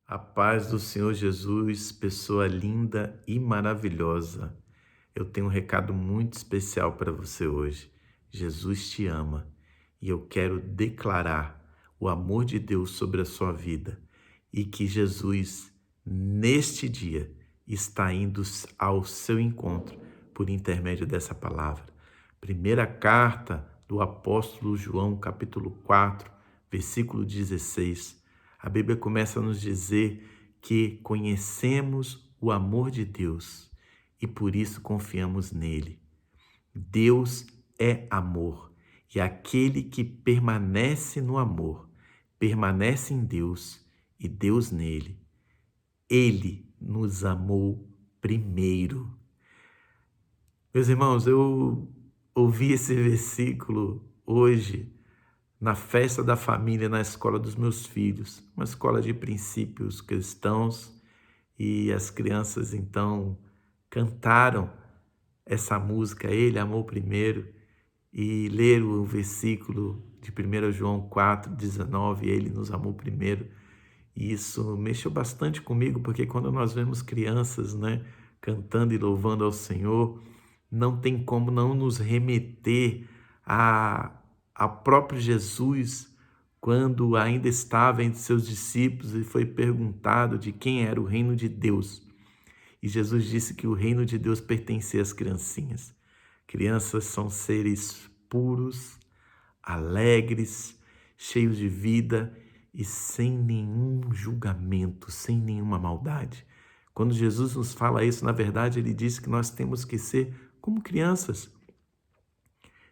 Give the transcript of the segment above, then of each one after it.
A paz do Senhor Jesus, pessoa linda e maravilhosa. Eu tenho um recado muito especial para você hoje. Jesus te ama e eu quero declarar o amor de Deus sobre a sua vida e que Jesus, neste dia, está indo ao seu encontro por intermédio dessa palavra. Primeira carta do apóstolo João, capítulo 4, versículo 16. A Bíblia começa a nos dizer que conhecemos o amor de Deus e por isso confiamos nele. Deus é amor e aquele que permanece no amor, permanece em Deus e Deus nele. Ele nos amou primeiro. Meus irmãos, eu ouvi esse versículo hoje na festa da família na escola dos meus filhos, uma escola de princípios cristãos, e as crianças então cantaram essa música, Ele amou primeiro, e leram o versículo de 1 João 4,19, Ele nos amou primeiro. E isso mexeu bastante comigo, porque quando nós vemos crianças, cantando e louvando ao Senhor, não tem como não nos remeter a próprio Jesus, quando ainda estava entre seus discípulos e foi perguntado de quem era o reino de Deus. E Jesus disse que o reino de Deus pertencia às criancinhas. Crianças são seres puros, alegres, cheios de vida e sem nenhum julgamento, sem nenhuma maldade. Quando Jesus nos fala isso, na verdade, ele diz que nós temos que ser como crianças.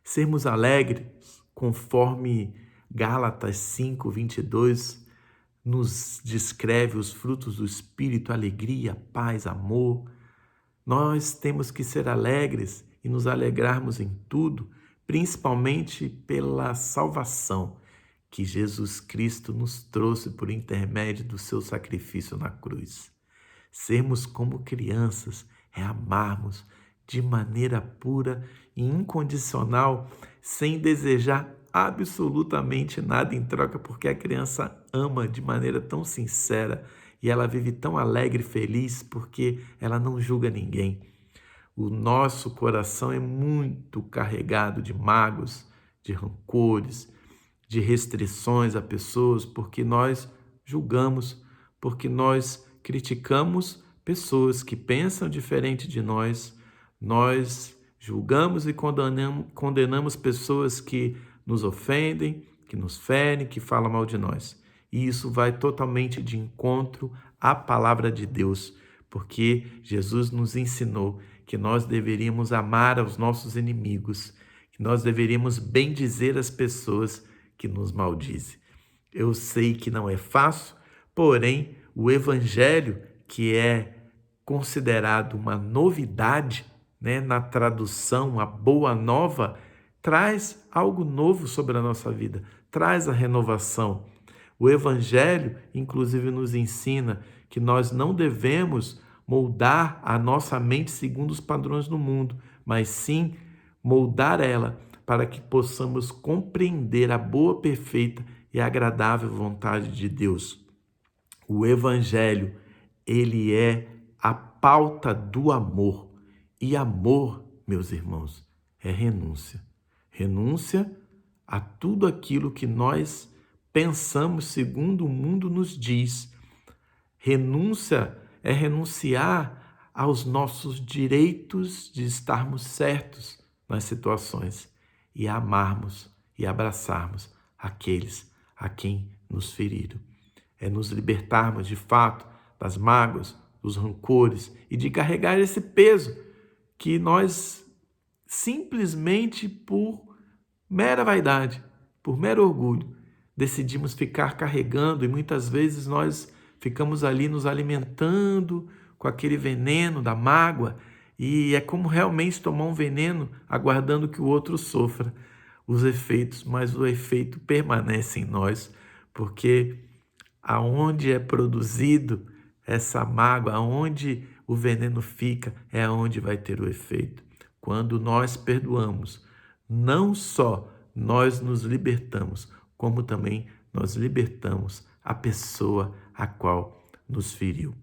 Sermos alegres, conforme Gálatas 5:22 nos descreve os frutos do Espírito, alegria, paz, amor. Nós temos que ser alegres e nos alegrarmos em tudo, principalmente pela salvação que Jesus Cristo nos trouxe por intermédio do seu sacrifício na cruz. Sermos como crianças é amarmos de maneira pura e incondicional, sem desejar absolutamente nada em troca, porque a criança ama de maneira tão sincera e ela vive tão alegre e feliz porque ela não julga ninguém. O nosso coração é muito carregado de mágoas, de rancores, de restrições a pessoas, porque nós julgamos, porque nós criticamos pessoas que pensam diferente de nós julgamos e condenamos pessoas que nos ofendem, que nos ferem, que falam mal de nós. E isso vai totalmente de encontro à palavra de Deus, porque Jesus nos ensinou que nós deveríamos amar aos nossos inimigos, que nós deveríamos bendizer as pessoas que nos maldizem. Eu sei que não é fácil, porém, o Evangelho, que é considerado uma novidade, na tradução, a boa nova, traz algo novo sobre a nossa vida, traz a renovação. O Evangelho, inclusive, nos ensina que nós não devemos moldar a nossa mente segundo os padrões do mundo, mas sim moldar ela para que possamos compreender a boa, perfeita e agradável vontade de Deus. O Evangelho, ele é a pauta do amor. E amor, meus irmãos, é renúncia. Renúncia a tudo aquilo que nós pensamos segundo o mundo nos diz. Renúncia é renunciar aos nossos direitos de estarmos certos nas situações e amarmos e abraçarmos aqueles a quem nos feriram. É nos libertarmos de fato das mágoas, dos rancores e de carregar esse peso que nós simplesmente por mera vaidade, por mero orgulho, decidimos ficar carregando, e muitas vezes nós ficamos ali nos alimentando com aquele veneno da mágoa, e é como realmente tomar um veneno aguardando que o outro sofra os efeitos, mas o efeito permanece em nós, porque aonde é produzido essa mágoa, aonde o veneno fica, é aonde vai ter o efeito. Quando nós perdoamos, não só nós nos libertamos, como também nós libertamos a pessoa a qual nos feriu.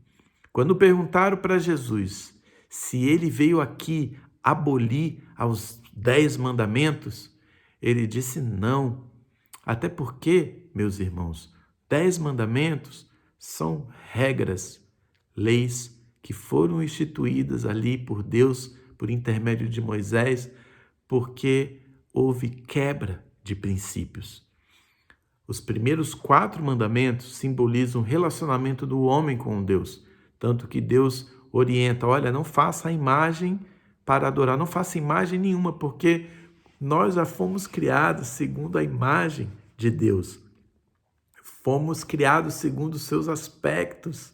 Quando perguntaram para Jesus se ele veio aqui abolir os 10 mandamentos, ele disse não. Até porque, meus irmãos, 10 mandamentos são regras, leis que foram instituídas ali por Deus, por intermédio de Moisés, porque houve quebra de princípios. Os primeiros 4 mandamentos simbolizam o relacionamento do homem com Deus, tanto que Deus orienta, olha, não faça a imagem para adorar, não faça imagem nenhuma, porque nós já fomos criados segundo a imagem de Deus. Fomos criados segundo os seus aspectos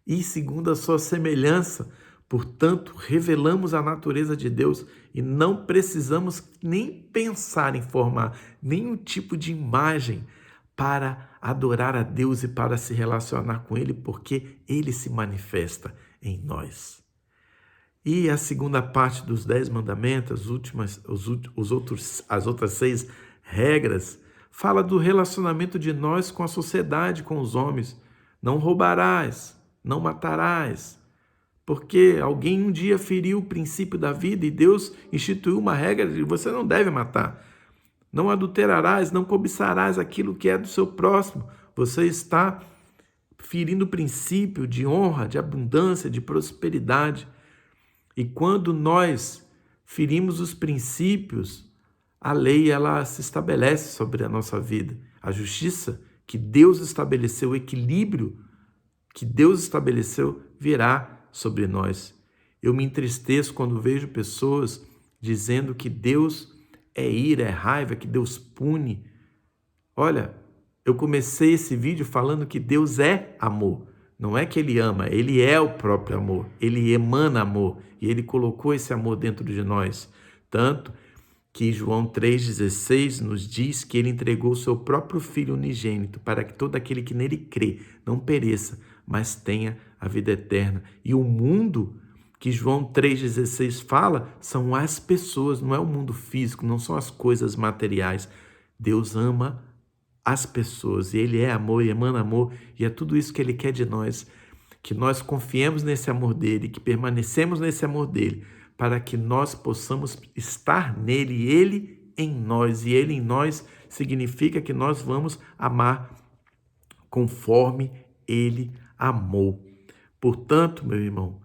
e segundo a sua semelhança. Portanto, revelamos a natureza de Deus e não precisamos nem pensar em formar nenhum tipo de imagem para adorar a Deus e para se relacionar com Ele, porque Ele se manifesta em nós. E a segunda parte dos 10 mandamentos, as outras 6 regras, fala do relacionamento de nós com a sociedade, com os homens. Não roubarás, não matarás, porque alguém um dia feriu o princípio da vida e Deus instituiu uma regra de você não deve matar. Não adulterarás, não cobiçarás aquilo que é do seu próximo. Você está ferindo o princípio de honra, de abundância, de prosperidade. E quando nós ferimos os princípios, a lei ela se estabelece sobre a nossa vida. A justiça que Deus estabeleceu, o equilíbrio que Deus estabeleceu, virá sobre nós. Eu me entristeço quando vejo pessoas dizendo que Deus é ira, é raiva, que Deus pune. Olha, eu comecei esse vídeo falando que Deus é amor. Não é que Ele ama, Ele é o próprio amor. Ele emana amor e Ele colocou esse amor dentro de nós. Tanto que João 3,16 nos diz que Ele entregou o seu próprio Filho unigênito para que todo aquele que nele crê não pereça, mas tenha a vida eterna. E o mundo que João 3,16 fala são as pessoas, não é o mundo físico, não são as coisas materiais. Deus ama as pessoas e Ele é amor e emana amor, e é tudo isso que Ele quer de nós, que nós confiemos nesse amor dEle, que permanecemos nesse amor dEle, para que nós possamos estar nele e Ele em nós, e Ele em nós significa que nós vamos amar conforme Ele amou. Portanto, meu irmão,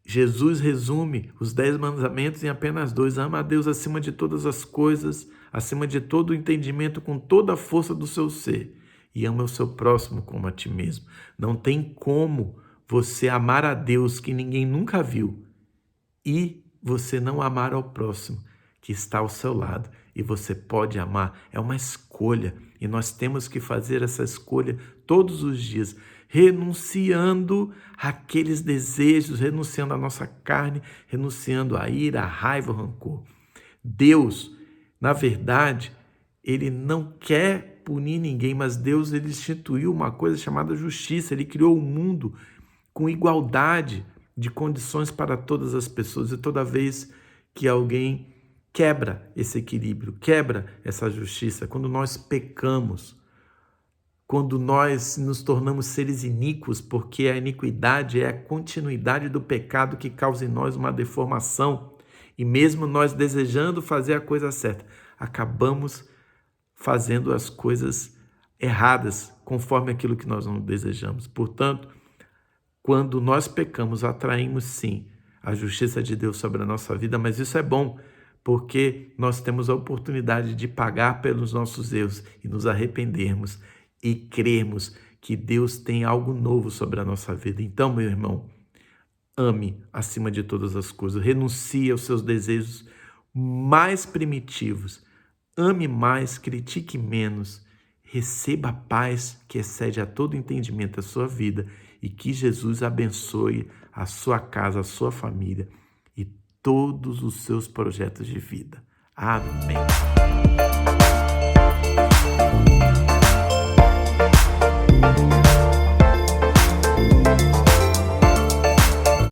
Jesus resume os 10 mandamentos em apenas 2. Ama a Deus acima de todas as coisas, acima de todo o entendimento, com toda a força do seu ser. E ama o seu próximo como a ti mesmo. Não tem como você amar a Deus que ninguém nunca viu e você não amar ao próximo que está ao seu lado. E você pode amar. É uma escolha. E nós temos que fazer essa escolha todos os dias, renunciando àqueles desejos, renunciando à nossa carne, renunciando à ira, à raiva, ao rancor. Deus, na verdade, Ele não quer punir ninguém, mas Deus ele instituiu uma coisa chamada justiça. Ele criou o mundo com igualdade de condições para todas as pessoas. E toda vez que alguém quebra esse equilíbrio, quebra essa justiça, quando nós pecamos, quando nós nos tornamos seres iníquos, porque a iniquidade é a continuidade do pecado que causa em nós uma deformação, e mesmo nós desejando fazer a coisa certa, acabamos fazendo as coisas erradas, conforme aquilo que nós não desejamos. Portanto, quando nós pecamos, atraímos sim a justiça de Deus sobre a nossa vida, mas isso é bom, porque nós temos a oportunidade de pagar pelos nossos erros e nos arrependermos e crermos que Deus tem algo novo sobre a nossa vida. Então, meu irmão, ame acima de todas as coisas, renuncie aos seus desejos mais primitivos, ame mais, critique menos, receba a paz que excede a todo entendimento da sua vida e que Jesus abençoe a sua casa, a sua família e todos os seus projetos de vida. Amém.